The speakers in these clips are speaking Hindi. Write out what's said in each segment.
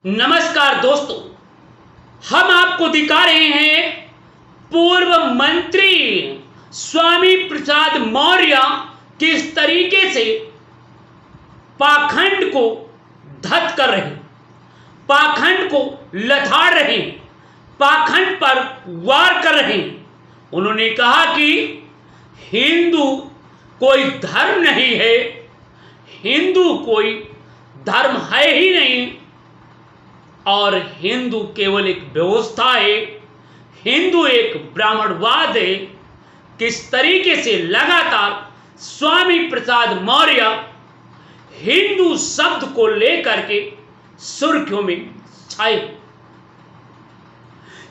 नमस्कार दोस्तों, हम आपको दिखा रहे हैं पूर्व मंत्री स्वामी प्रसाद मौर्य किस तरीके से पाखंड को धत कर रहे हैं, पाखंड को लथाड़ रहे हैं, पाखंड पर वार कर रहे हैं। उन्होंने कहा कि हिंदू कोई धर्म नहीं है, हिंदू कोई धर्म है ही नहीं और हिंदू केवल एक व्यवस्था है, हिंदू एक ब्राह्मणवाद है। किस तरीके से लगातार स्वामी प्रसाद मौर्य हिंदू शब्द को लेकर के सुर्खियों में छाए।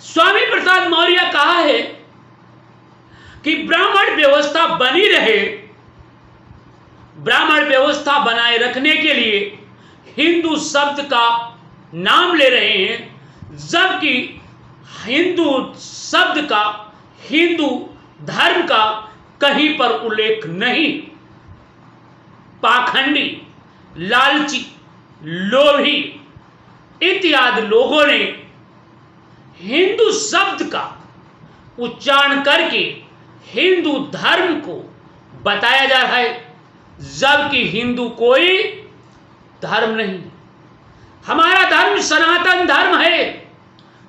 स्वामी प्रसाद मौर्य कहा है कि ब्राह्मण व्यवस्था बनी रहे, ब्राह्मण व्यवस्था बनाए रखने के लिए हिंदू शब्द का नाम ले रहे हैं, जबकि हिंदू शब्द का, हिंदू धर्म का कहीं पर उल्लेख नहीं। पाखंडी, लालची, लोभी इत्यादि लोगों ने हिंदू शब्द का उच्चारण करके हिंदू धर्म को बताया जा रहा है, जबकि हिंदू कोई धर्म नहीं। हमारा धर्म सनातन धर्म है।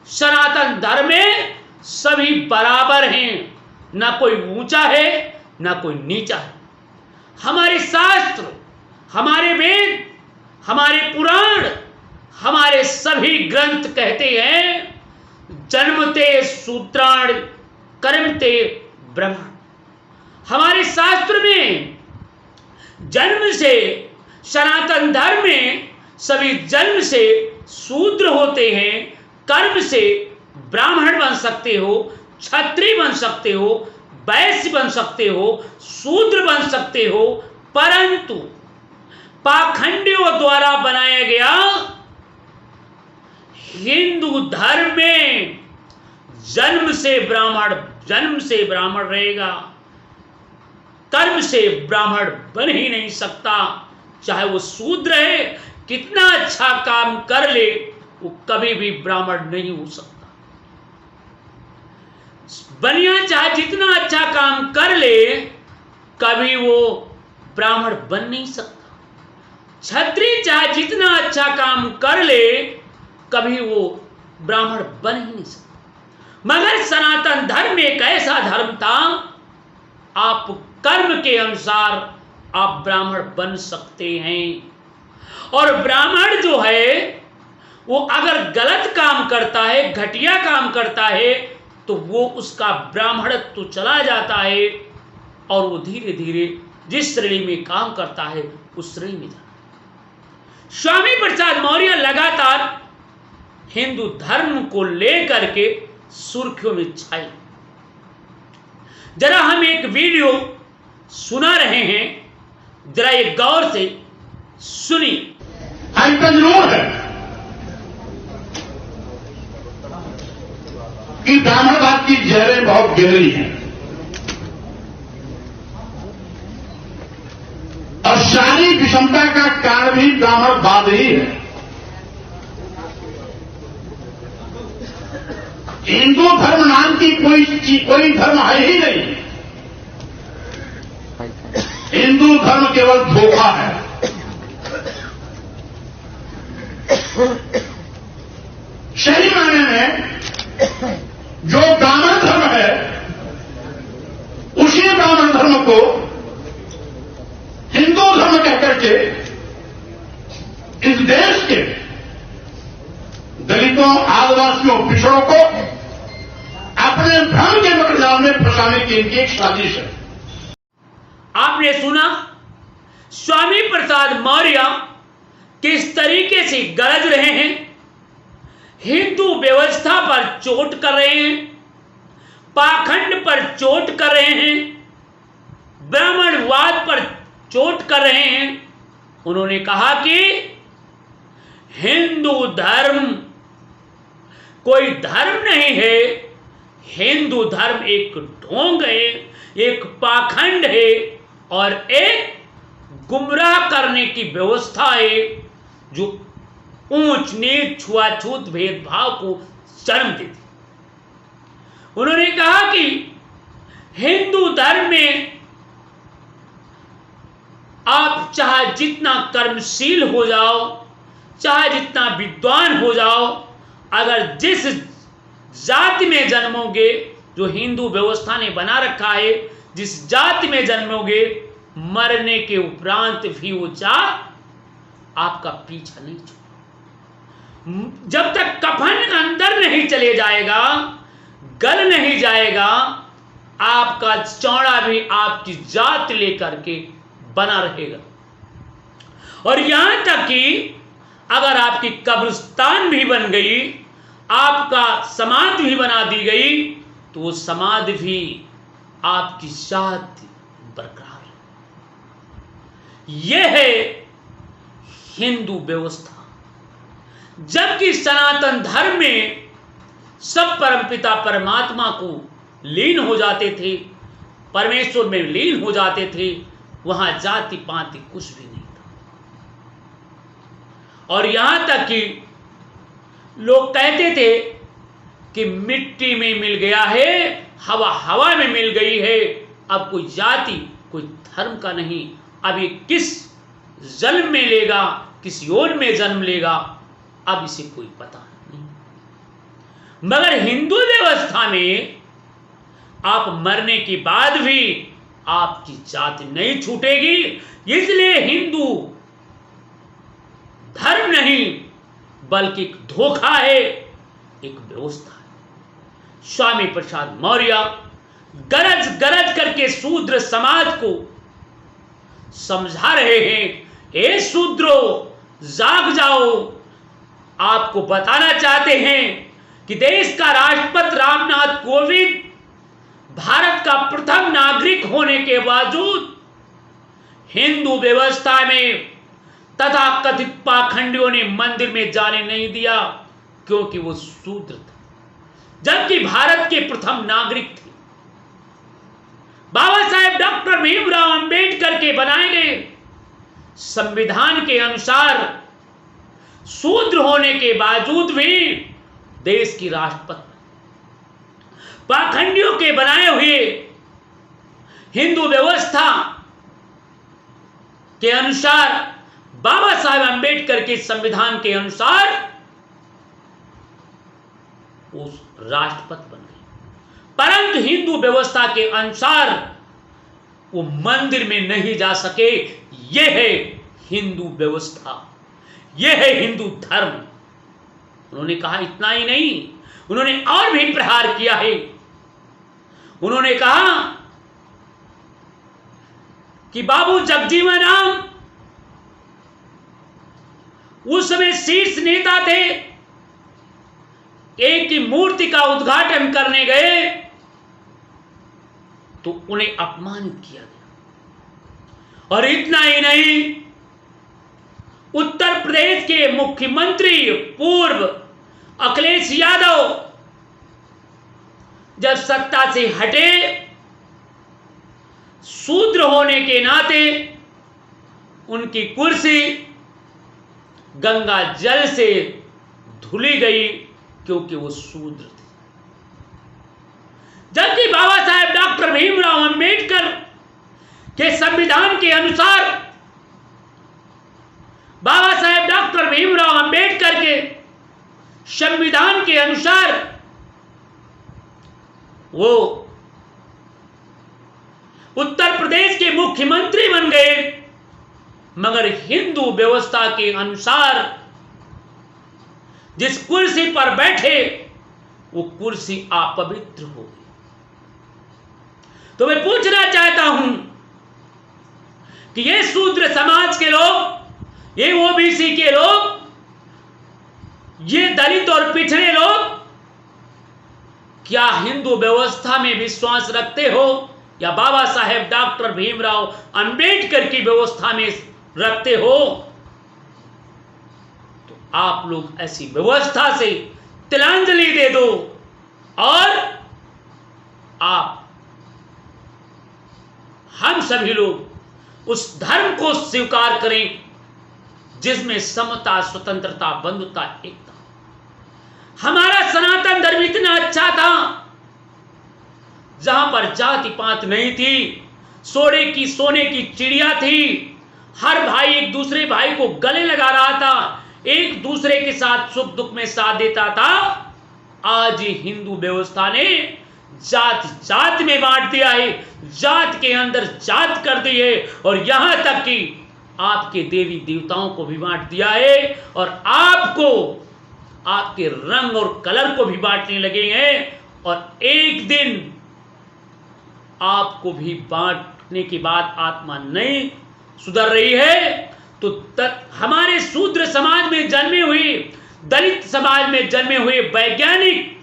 सनातन धर्म में सभी बराबर हैं, ना कोई ऊंचा है ना कोई नीचा है। हमारे शास्त्र, हमारे वेद, हमारे पुराण, हमारे सभी ग्रंथ कहते हैं जन्मते शूद्राण कर्मते ब्राह्मण। हमारे शास्त्र में जन्म से, सनातन धर्म में सभी जन्म से शूद्र होते हैं, कर्म से ब्राह्मण बन सकते हो, क्षत्रिय बन सकते हो, वैश्य बन सकते हो, शूद्र बन सकते हो, परंतु पाखंडियों द्वारा बनाया गया हिंदू धर्म में जन्म से ब्राह्मण रहेगा, कर्म से ब्राह्मण बन ही नहीं सकता। चाहे वो शूद्र है, कितना अच्छा काम कर ले, वो कभी भी ब्राह्मण नहीं हो सकता। बनिया चाहे जितना अच्छा काम कर ले, कभी वो ब्राह्मण बन नहीं सकता। क्षत्रिय चाहे जितना अच्छा काम कर ले, कभी वो ब्राह्मण बन ही नहीं सकता। मगर सनातन धर्म एक ऐसा धर्म था, आप कर्म के अनुसार आप ब्राह्मण बन सकते हैं। और ब्राह्मण जो है वो अगर गलत काम करता है, घटिया काम करता है, तो वो उसका ब्राह्मणत्व तो चला जाता है और वो धीरे धीरे जिस श्रेणी में काम करता है उस श्रेणी में जाता है। स्वामी प्रसाद मौर्य लगातार हिंदू धर्म को लेकर के सुर्खियों में छाए। जरा हम एक वीडियो सुना रहे हैं, जरा एक गौर से सुनिए। जरूर है कि ब्राह्मणवाद की जहरें बहुत गहरी हैं और सारी विषमता का कारण भी ब्राह्मणवाद ही है। हिंदू धर्म नाम की कोई धर्म है ही नहीं। हिंदू धर्म केवल धोखा है। सही मायने में जो ब्राह्मण धर्म है, उसी ब्राह्मण धर्म को हिंदू धर्म कहकर के इस देश के दलितों, आदिवासियों, पिछड़ों को अपने भ्रम के मकड़जाल में फंसाने की इनकी एक साजिश है। आपने सुना स्वामी प्रसाद मौर्य किस तरीके से गरज रहे हैं, हिंदू व्यवस्था पर चोट कर रहे हैं, पाखंड पर चोट कर रहे हैं, ब्राह्मणवाद पर चोट कर रहे हैं। उन्होंने कहा कि हिंदू धर्म कोई धर्म नहीं है, हिंदू धर्म एक ढोंग है, एक पाखंड है और एक गुमराह करने की व्यवस्था है जो ऊंच नीच छुआछूत भेदभाव को जन्म देती। उन्होंने कहा कि हिंदू धर्म में आप चाहे जितना कर्मशील हो जाओ, चाहे जितना विद्वान हो जाओ, अगर जिस जाति में जन्मोगे, जो हिंदू व्यवस्था ने बना रखा है, जिस जाति में जन्मोगे, मरने के उपरांत भी वो जात आपका पीछा नहीं छोड़ेगा। जब तक कफन अंदर नहीं चले जाएगा, गल नहीं जाएगा, आपका चौड़ा भी आपकी जात लेकर के बना रहेगा। और यहां तक कि अगर आपकी कब्रिस्तान भी बन गई, आपका समाधि भी बना दी गई, तो वो समाधि भी आपकी जात बरकरार है। यह है हिंदू व्यवस्था। जबकि सनातन धर्म में सब परमपिता परमात्मा को लीन हो जाते थे, परमेश्वर में लीन हो जाते थे, वहां जाति पाति कुछ भी नहीं था। और यहां तक कि लोग कहते थे कि मिट्टी में मिल गया है, हवा हवा में मिल गई है, अब कोई जाति कोई धर्म का नहीं, अब ये किस जन्म में लेगा, किस योन में जन्म लेगा, अब इसे कोई पता नहीं। मगर हिंदू व्यवस्था में आप मरने के बाद भी आपकी जाति नहीं छूटेगी। इसलिए हिंदू धर्म नहीं बल्कि एक धोखा है, एक व्यवस्था है। स्वामी प्रसाद मौर्य गरज गरज करके शूद्र समाज को समझा रहे हैं, ए शूद्रो जाग जाओ। आपको बताना चाहते हैं कि देश का राष्ट्रपति रामनाथ कोविंद भारत का प्रथम नागरिक होने के बावजूद हिंदू व्यवस्था में तथा कथित पाखंडियों ने मंदिर में जाने नहीं दिया, क्योंकि वो शूद्र था, जबकि भारत के प्रथम नागरिक थे। बाबा साहेब डॉक्टर भीमराव अंबेडकर के बनाए गए संविधान के अनुसार शूद्र होने के बावजूद भी देश की राष्ट्रपति, पाखंडियों के बनाए हुए हिंदू व्यवस्था के अनुसार, बाबा साहेब अंबेडकर के संविधान के अनुसार वो राष्ट्रपति बन गए। परंतु हिंदू व्यवस्था के अनुसार वो मंदिर में नहीं जा सके। यह है हिंदू व्यवस्था, यह है हिंदू धर्म। उन्होंने कहा इतना ही नहीं, उन्होंने और भी प्रहार किया है। उन्होंने कहा कि बाबू जगजीवन राम उस समय शीर्ष नेता थे, एक की मूर्ति का उद्घाटन करने गए तो उन्हें अपमानित किया गया। और इतना ही नहीं, उत्तर प्रदेश के मुख्यमंत्री पूर्व अखिलेश यादव जब सत्ता से हटे, शूद्र होने के नाते उनकी कुर्सी गंगा जल से धुली गई, क्योंकि वो शूद्र थे। जबकि बाबा साहेब डॉक्टर भीमराव अंबेडकर के संविधान के अनुसार, बाबा साहेब डॉक्टर भीमराव अंबेडकर के संविधान के अनुसार वो उत्तर प्रदेश के मुख्यमंत्री बन गए, मगर हिंदू व्यवस्था के अनुसार जिस कुर्सी पर बैठे वो कुर्सी अपवित्र हो गई। तो मैं पूछना चाहता हूं कि ये शूद्र समाज के लोग, ये ओबीसी के लोग, ये दलित और पिछड़े लोग क्या हिंदू व्यवस्था में विश्वास रखते हो, या बाबा साहेब डॉक्टर भीमराव अंबेडकर की व्यवस्था में रखते हो? तो आप लोग ऐसी व्यवस्था से तिलांजलि दे दो और हम सभी लोग उस धर्म को स्वीकार करें जिसमें समता, स्वतंत्रता, बंधुता, एकता। हमारा सनातन धर्म इतना अच्छा था जहां पर जाति पात नहीं थी, सोने की चिड़िया थी। हर भाई एक दूसरे भाई को गले लगा रहा था, एक दूसरे के साथ सुख दुख में साथ देता था। आज हिंदू व्यवस्था ने जात जात में बांट दिया है, जात के अंदर जात कर दी है, और यहां तक कि आपके देवी देवताओं को भी बांट दिया है, और आपको आपके रंग और कलर को भी बांटने लगे हैं। और एक दिन आपको भी बांटने के बाद आत्मा नहीं सुधर रही है तो हमारे शूद्र समाज में जन्मे हुए, दलित समाज में जन्मे हुए वैज्ञानिक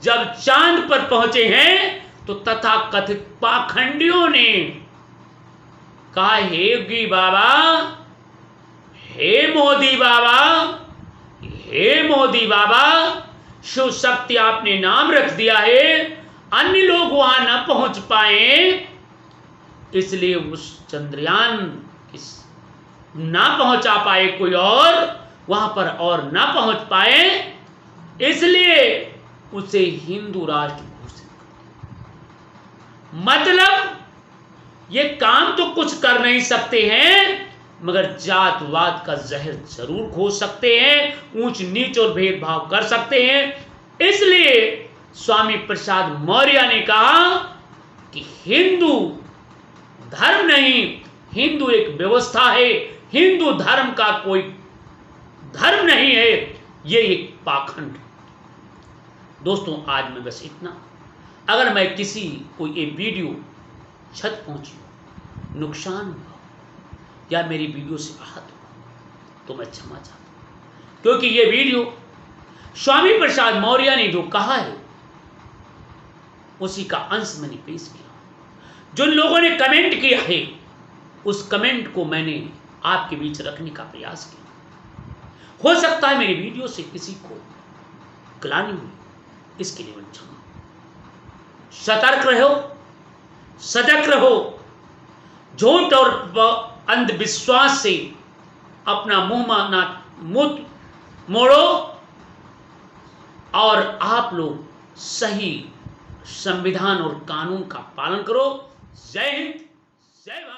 जब चांद पर पहुंचे हैं तो तथाकथित पाखंडियों ने कहा, हे योगी बाबा, हे मोदी बाबा, हे मोदी बाबा, शिव शक्ति आपने नाम रख दिया है, अन्य लोग वहां न पहुंच पाए, इसलिए उस चंद्रयान ना पहुंचा पाए कोई और वहां पर, और ना पहुंच पाए, इसलिए उसे हिंदू राष्ट्र घोषित। मतलब ये काम तो कुछ कर नहीं सकते हैं, मगर जातवाद का जहर जरूर घोल सकते हैं, ऊंच नीच और भेदभाव कर सकते हैं। इसलिए स्वामी प्रसाद मौर्य ने कहा कि हिंदू धर्म नहीं, हिंदू एक व्यवस्था है, हिंदू धर्म का कोई धर्म नहीं है, ये एक पाखंड है। दोस्तों, आज मैं बस इतना। अगर मैं किसी को ये वीडियो छत पहुंची, नुकसान हुआ या मेरी वीडियो से आहत हुआ तो मैं क्षमा चाहता हूं, क्योंकि ये वीडियो स्वामी प्रसाद मौर्य ने जो कहा है उसी का अंश मैंने पेश किया। जिन लोगों ने कमेंट किया है उस कमेंट को मैंने आपके बीच रखने का प्रयास किया। हो सकता है मेरी वीडियो से किसी को ग्लानि हुई, इसके लिए मैं क्षमा। सतर्क रहो, सजग रहो, झूठ और अंधविश्वास से अपना मुंह मोड़ो, और आप लोग सही संविधान और कानून का पालन करो। जय हिंद, जय भारत।